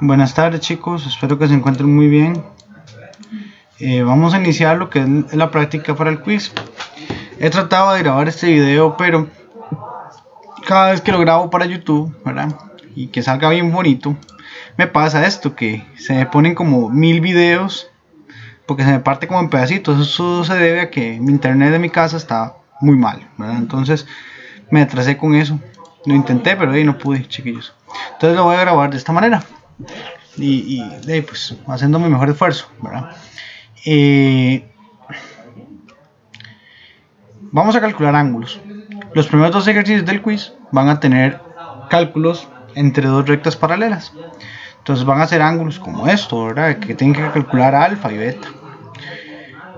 Buenas tardes chicos, espero que se encuentren muy bien. Vamos a iniciar lo que es la práctica para el quiz. He tratado de grabar este video, pero cada vez que lo grabo para YouTube, ¿verdad? Y que salga bien bonito, me pasa esto, que se me ponen como 1000 videos, porque se me parte como en pedacitos. Eso se debe a que mi internet de mi casa está muy mal, ¿verdad? Entonces me atrasé con eso. Lo intenté, pero ahí no pude, chiquillos. Entonces lo voy a grabar de esta manera. Y pues haciendo mi mejor esfuerzo, ¿verdad? Vamos a calcular ángulos. Los primeros dos ejercicios del quiz van a tener cálculos entre dos rectas paralelas. Entonces van a ser ángulos como esto, ¿verdad? Que tienen que calcular alfa y beta.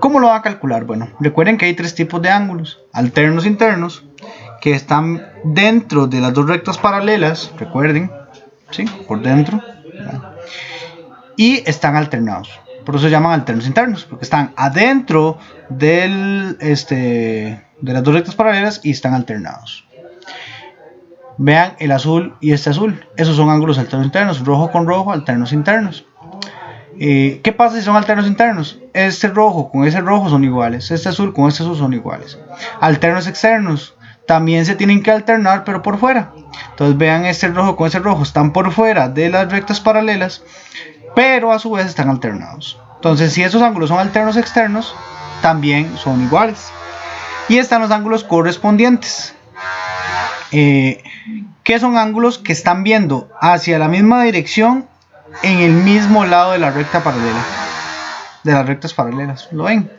¿Cómo lo van a calcular? Bueno, recuerden que hay tres tipos de ángulos: alternos internos, que están dentro de las dos rectas paralelas, recuerden, ¿sí? Por dentro, ¿verdad? Y están alternados. Por eso se llaman alternos internos, porque están adentro de las dos rectas paralelas y están alternados. Vean el azul y este azul. Esos son ángulos alternos internos. Rojo con rojo, alternos internos. ¿Qué pasa si son alternos internos? Este rojo con ese rojo son iguales. Este azul con este azul son iguales. Alternos externos. También se tienen que alternar, pero por fuera. Entonces vean, este rojo con ese rojo están por fuera de las rectas paralelas, pero a su vez están alternados. Entonces, si esos ángulos son alternos externos, también son iguales. Y están los ángulos correspondientes, que son ángulos que están viendo hacia la misma dirección en el mismo lado de la recta paralela, de las rectas paralelas. ¿Lo ven?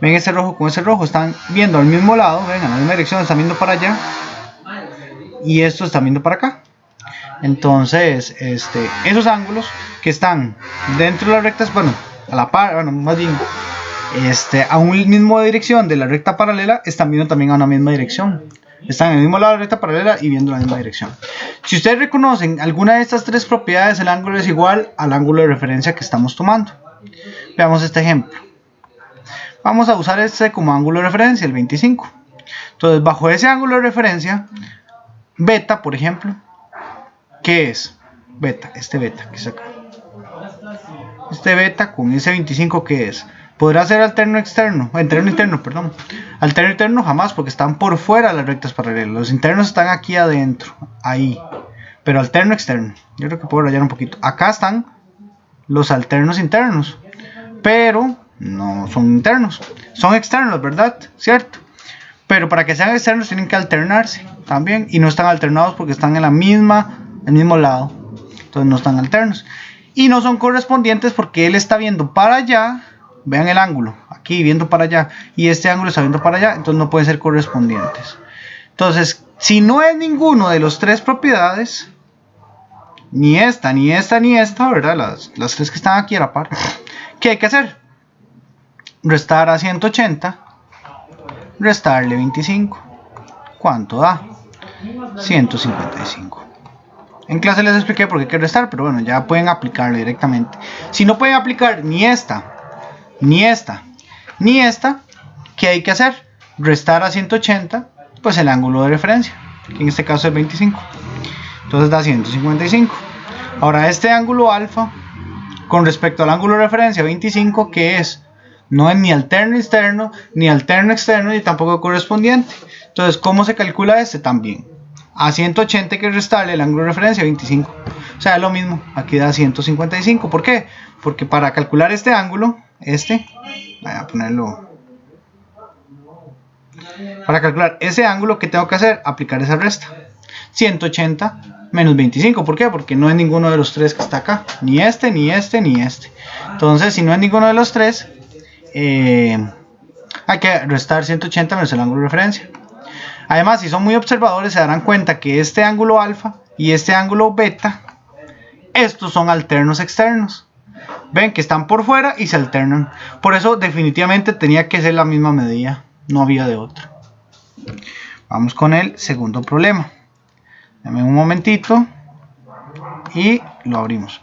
Ven, ese rojo con ese rojo están viendo al mismo lado, ven, a la misma dirección, están viendo para allá, y estos están viendo para acá. Entonces, esos ángulos que están dentro de las rectas, bueno, a la par, bueno, más bien, a una misma dirección de la recta paralela, están viendo también a una misma dirección. Están en el mismo lado de la recta paralela y viendo la misma dirección. Si ustedes reconocen alguna de estas tres propiedades, el ángulo es igual al ángulo de referencia que estamos tomando. Veamos este ejemplo. Vamos a usar este como ángulo de referencia, el 25. Entonces, bajo ese ángulo de referencia, beta, por ejemplo, ¿qué es? Beta, beta que está acá. Este beta con ese 25, ¿qué es? Podrá ser alterno interno, perdón. Alterno interno jamás, porque están por fuera de las rectas paralelas. Los internos están aquí adentro, ahí. Pero alterno externo, yo creo que puedo rayar un poquito. Acá están los alternos internos, pero no son internos. Son externos, ¿verdad? ¿Cierto? Pero para que sean externos tienen que alternarse también. Y no están alternados porque están en el mismo lado. Entonces no están alternos. Y no son correspondientes porque él está viendo para allá. Vean el ángulo, aquí viendo para allá, y este ángulo está viendo para allá, entonces no pueden ser correspondientes. Entonces, si no es ninguno de las tres propiedades, ni esta, ni esta, ni esta, ¿verdad? Las tres que están aquí a la par, ¿qué hay que hacer? Restar a 180, restarle 25, ¿cuánto da? 155. En clase les expliqué por qué hay que restar, pero bueno, ya pueden aplicarlo directamente. Si no pueden aplicar ni esta, ni esta, ni esta, ¿qué hay que hacer? Restar a 180, pues el ángulo de referencia, que en este caso es 25. Entonces da 155. Ahora este ángulo alfa, con respecto al ángulo de referencia 25, ¿qué es? No es ni alterno interno, ni alterno externo, ni tampoco correspondiente. Entonces, ¿cómo se calcula este? También a 180 hay que restarle el ángulo de referencia 25. O sea, es lo mismo, aquí da 155. ¿Por qué? Porque para calcular este ángulo, voy a ponerlo, para calcular ese ángulo, ¿qué tengo que hacer? Aplicar esa resta, 180 menos 25. ¿Por qué? Porque no es ninguno de los tres que está acá, ni este, ni este, ni este. Entonces, si no es ninguno de los tres, hay que restar 180 menos el ángulo de referencia. Además, si son muy observadores, se darán cuenta que este ángulo alfa y este ángulo beta, estos son alternos externos. Ven que están por fuera y se alternan. Por eso definitivamente tenía que ser la misma medida, no había de otra. Vamos con el segundo problema. Dame un momentito y lo abrimos.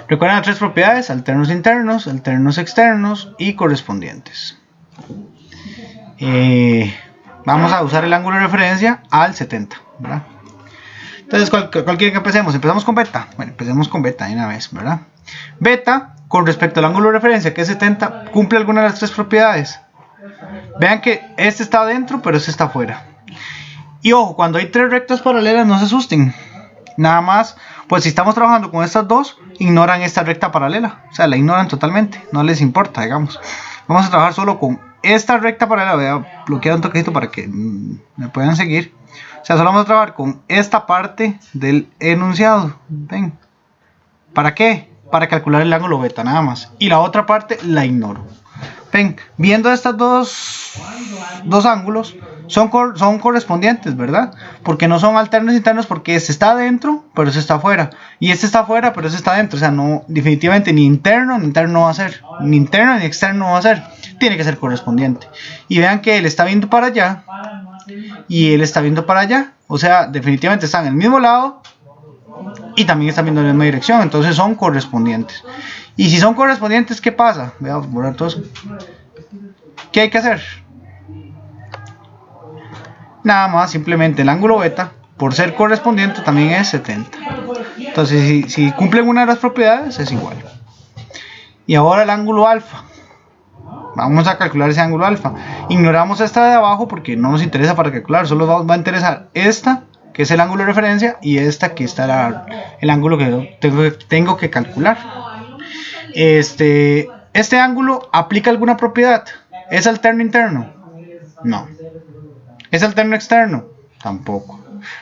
Recuerden las tres propiedades: alternos internos, alternos externos y correspondientes. Vamos a usar el ángulo de referencia al 70, ¿verdad? Entonces, ¿cuál quieren que empecemos? ¿Empezamos con beta? Bueno, empecemos con beta de una vez, ¿verdad? Beta, con respecto al ángulo de referencia, que es 70, cumple alguna de las tres propiedades. Vean que este está adentro, pero este está afuera. Y ojo, cuando hay tres rectas paralelas, no se asusten. Nada más, pues si estamos trabajando con estas dos, ignoran esta recta paralela. O sea, la ignoran totalmente, no les importa, digamos. Vamos a trabajar solo con esta recta paralela. Voy a bloquear un toquecito para que me puedan seguir. O sea, solo vamos a trabajar con esta parte del enunciado. ¿Ven? ¿Para qué? Para calcular el ángulo beta, nada más. Y la otra parte la ignoro. Ven, viendo estos dos ángulos, son correspondientes, ¿verdad? Porque no son alternos internos, porque este está adentro, pero este está afuera. Y este está afuera, pero este está adentro. O sea, no, definitivamente ni interno va a ser. Ni interno ni externo va a ser. Tiene que ser correspondiente. Y vean que él está viendo para allá. Y él está viendo para allá. O sea, definitivamente están en el mismo lado. Y también están viendo en la misma dirección. Entonces son correspondientes. Y si son correspondientes, ¿qué pasa? Voy a borrar todo eso. ¿Qué hay que hacer? Nada más, simplemente el ángulo beta, por ser correspondiente, también es 70. Entonces, si cumplen una de las propiedades, es igual. Y ahora el ángulo alfa. Vamos a calcular ese ángulo alfa. Ignoramos esta de abajo porque no nos interesa para calcular. Solo va a interesar esta, que es el ángulo de referencia, y esta que está el ángulo que tengo que calcular. Este ángulo aplica alguna propiedad. ¿Es alterno interno? No. ¿Es alterno externo? Tampoco.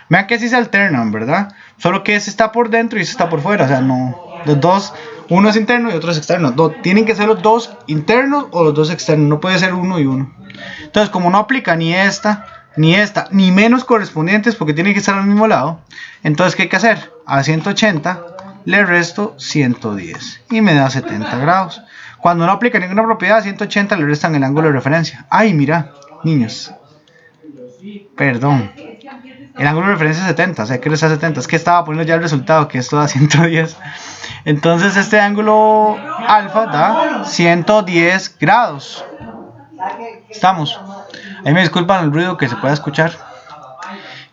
Vean que sí se alternan, ¿verdad? Solo que ese está por dentro y ese está por fuera. O sea, no. Los dos, uno es interno y otro es externo. Tienen que ser los dos internos o los dos externos. No puede ser uno y uno. Entonces, como no aplica ni esta, ni menos correspondientes, porque tienen que estar al mismo lado. Entonces, ¿qué hay que hacer? A 180 le resto 110 y me da 70 grados. Cuando no aplica ninguna propiedad, a 180 le restan el ángulo de referencia. Ay, mira, niños. Perdón. El ángulo de referencia es 70, o sea que le está 70. Es que estaba poniendo ya el resultado, que esto da 110. Entonces este ángulo alfa da 110 grados. Estamos. Ahí me disculpan el ruido que se pueda escuchar.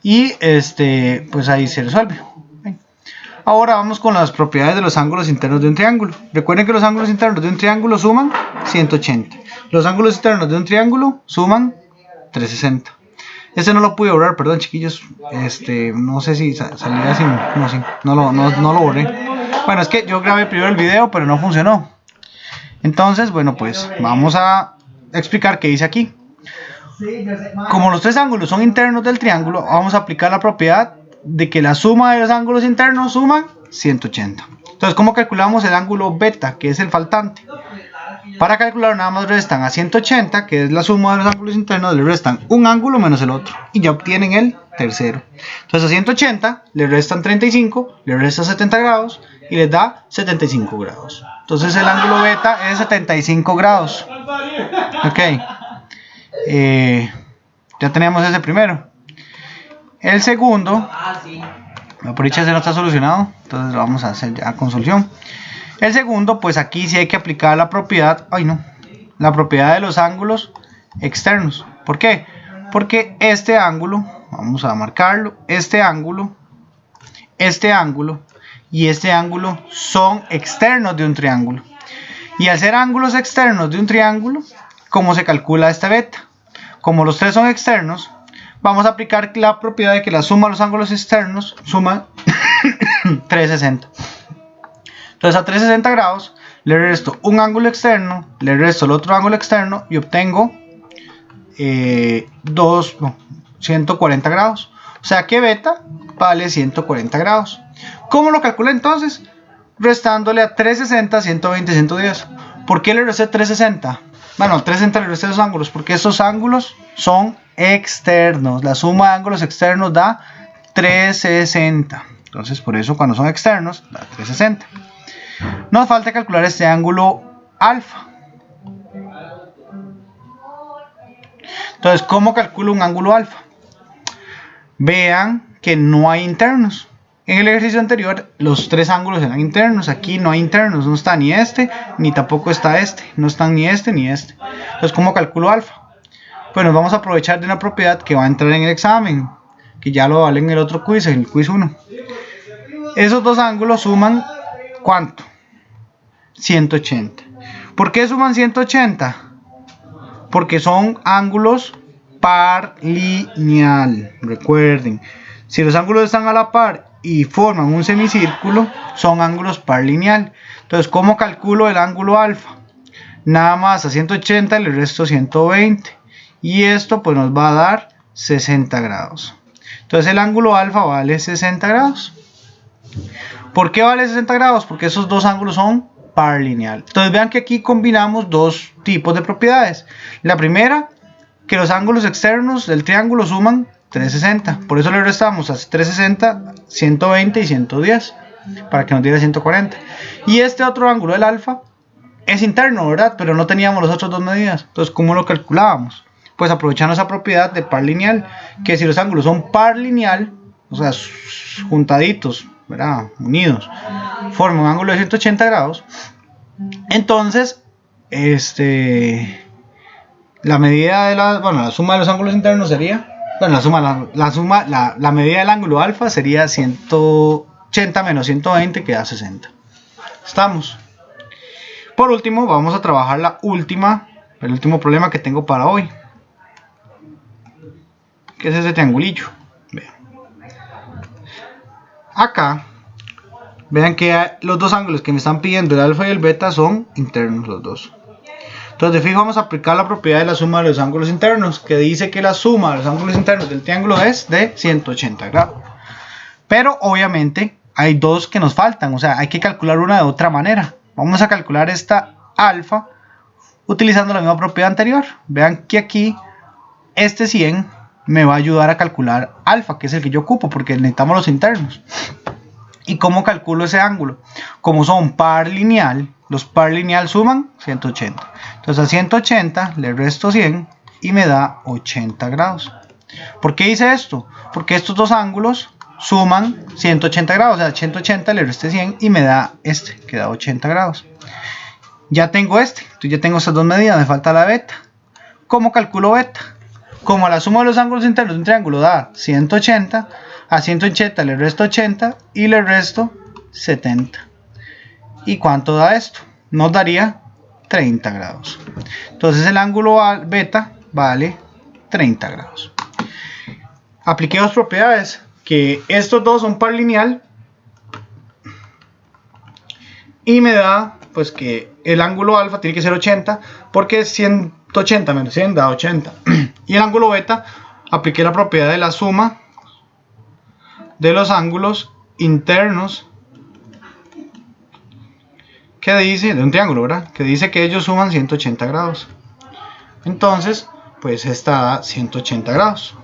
Y pues ahí se resuelve. Ahora vamos con las propiedades de los ángulos internos de un triángulo. Recuerden que los ángulos internos de un triángulo suman 180. Los ángulos internos de un triángulo suman 360. Este no lo pude borrar, perdón chiquillos. No sé si salía así. No lo borré. Bueno, es que yo grabé primero el video, pero no funcionó. Entonces, bueno, pues vamos a explicar qué dice aquí. Como los tres ángulos son internos del triángulo, vamos a aplicar la propiedad de que la suma de los ángulos internos suman 180. Entonces, ¿cómo calculamos el ángulo beta, que es el faltante? Para calcular nada más restan a 180, que es la suma de los ángulos internos, le restan un ángulo menos el otro y ya obtienen el tercero. Entonces a 180 le restan 35, le restan 70 grados y les da 75 grados. Entonces el ángulo beta es 75 grados. Ok. Ya tenemos ese primero. El segundo, por dicha se no está solucionado, entonces lo vamos a hacer ya con solución. El segundo, pues aquí sí hay que aplicar la propiedad, la propiedad de los ángulos externos. ¿Por qué? Porque este ángulo, vamos a marcarlo, este ángulo y este ángulo son externos de un triángulo. Y al ser ángulos externos de un triángulo, ¿cómo se calcula este beta? Como los tres son externos, vamos a aplicar la propiedad de que la suma de los ángulos externos suma 360. Entonces a 360 grados le resto un ángulo externo, le resto el otro ángulo externo y obtengo 140 grados. O sea que beta vale 140 grados. ¿Cómo lo calculé entonces? Restándole a 360, 120, 110. ¿Por qué le resté 360? Bueno, a 360 le resté los ángulos porque estos ángulos son externos. La suma de ángulos externos da 360. Entonces por eso cuando son externos da 360. Nos falta calcular este ángulo alfa. Entonces, ¿cómo calculo un ángulo alfa? Vean que no hay internos. En el ejercicio anterior, los tres ángulos eran internos. Aquí no hay internos. No está ni este, ni tampoco está este. No están ni este, ni este. Entonces, ¿cómo calculo alfa? Pues nos vamos a aprovechar de una propiedad que va a entrar en el examen. que ya lo vale en el otro quiz, en el quiz 1. Esos dos ángulos suman ¿cuánto? 180. ¿Por qué suman 180? Porque son ángulos par lineal. Recuerden, si los ángulos están a la par y forman un semicírculo, son ángulos par lineal. Entonces, ¿cómo calculo el ángulo alfa? Nada más a 180 le resto 120. Y esto pues nos va a dar 60 grados. Entonces el ángulo alfa vale 60 grados. ¿Por qué vale 60 grados? Porque esos dos ángulos son par lineal. Entonces vean que aquí combinamos dos tipos de propiedades. La primera, que los ángulos externos del triángulo suman 360. Por eso le restamos a 360, 120 y 110. Para que nos diera 140. Y este otro ángulo, el alfa, es interno, ¿verdad? Pero no teníamos las otras dos medidas. Entonces, ¿cómo lo calculábamos? Pues aprovechando esa propiedad de par lineal. Que si los ángulos son par lineal, o sea, juntaditos, ¿verdad? Unidos, forman un ángulo de 180 grados. Entonces, la medida de la suma de los ángulos internos sería, bueno, la medida del ángulo alfa sería 180 menos 120, que da 60. Estamos. Por último, vamos a trabajar el último problema que tengo para hoy, que es ese triangulillo. Vean. Acá, vean que los dos ángulos que me están pidiendo, el alfa y el beta, son internos los dos. Entonces, de fijo, vamos a aplicar la propiedad de la suma de los ángulos internos, que dice que la suma de los ángulos internos del triángulo es de 180 grados. Pero, obviamente, hay dos que nos faltan, o sea, hay que calcular una de otra manera. Vamos a calcular esta alfa utilizando la misma propiedad anterior. Vean que aquí este 100 me va a ayudar a calcular alfa, que es el que yo ocupo, porque necesitamos los internos. ¿Y cómo calculo ese ángulo? Como son par lineal, los par lineal suman 180. Entonces a 180 le resto 100 y me da 80 grados. ¿Por qué hice esto? Porque estos dos ángulos suman 180 grados, o sea, 180 le resté 100 y me da que da 80 grados. Ya tengo entonces ya tengo estas dos medidas, me falta la beta. ¿Cómo calculo beta? Como la suma de los ángulos internos de un triángulo da 180, a 180 le resto 80 y le resto 70. ¿Y cuánto da esto? Nos daría 30 grados. Entonces el ángulo beta vale 30 grados. Apliqué dos propiedades, que estos dos son par lineal y me da pues que el ángulo alfa tiene que ser 80, porque 180 menos 100 da 80. Y el ángulo beta, apliqué la propiedad de la suma de los ángulos internos, que dice, de un triángulo, ¿verdad? Que dice que ellos suman 180 grados. Entonces, pues esta da 180 grados.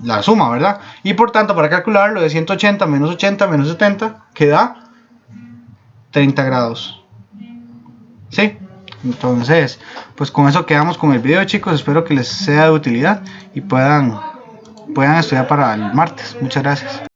La suma, ¿verdad? Y por tanto, para calcularlo de 180 menos 80 menos 70, que da 30 grados. ¿Sí? Entonces, pues con eso quedamos con el video, chicos. Espero que les sea de utilidad y puedan estudiar para el martes. Muchas gracias.